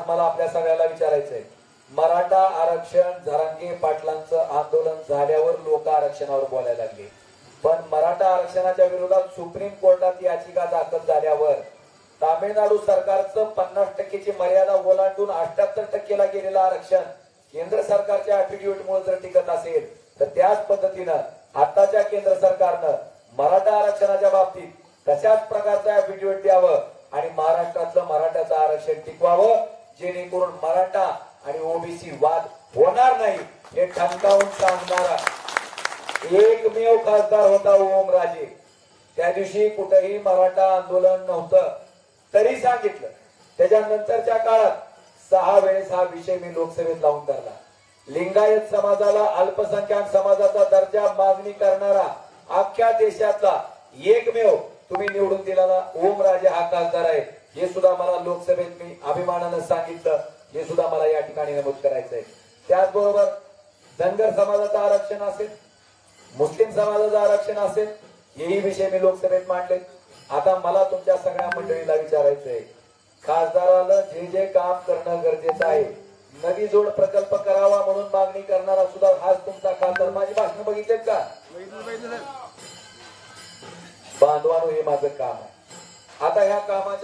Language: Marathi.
मला आपल्या सगळ्याला विचारायचंय, मराठा आरक्षण जरांगे पाटलांचं आंदोलन झाल्यावर लोक आरक्षणावर बोलायला लागले, पण मराठा आरक्षणाच्या विरोधात सुप्रीम कोर्टात याचिका दाखल झाल्यावर तामिळनाडू सरकारचं 50%ची मर्यादा ओलांडून 78%ला गेलेलं आरक्षण केंद्र सरकारच्या ऍफिडेव्हिटमुळे जर टिकत असेल, तर त्याच पद्धतीनं आताच्या केंद्र सरकारनं मराठा आरक्षणाच्या बाबतीत तशाच प्रकारचं ऍफिडेव्हिट द्यावं आणि महाराष्ट्रातलं मराठ्याचं आरक्षण टिकवावं, जेणेकरून मराठा आणि ओबीसी वाद होणार नाही हे ठणकावून सांगणारा एकमेव खासदार होता ओमराजे. त्या दिवशी कुठेही मराठा आंदोलन नव्हतं तरी सांगितलं. त्याच्यानंतरच्या काळात 6 वेळेस हा विषय मी लोकसभेत लावून धरला. लिंगायत समाजाला अल्पसंख्याक समाजाचा दर्जा मागणी करणारा अख्ख्या देशातला एकमेव तुम्ही निवडून दिलेला ओमराजे हा खासदार आहे. हे सुद्धा मला लोकसभेत मी अभिमानानं सांगितलं, हे सुद्धा मला या ठिकाणी नमूद करायचंय. त्याचबरोबर धनगर समाजाचं आरक्षण असेल, मुस्लिम समाजाचं आरक्षण असेल, हेही विषय मी लोकसभेत मांडले. आता मला तुमच्या सगळ्या मंडळीला विचारायचंय, खासदाराला जे जे काम करणं गरजेचं आहे, नदी जोड प्रकल्प करावा म्हणून मागणी करणारा सुद्धा हाच तुमचा खासदार. माझी भाषण बघितलेत का? बांधवानो, हे माझं काम आहे. आता ह्या कामाच्या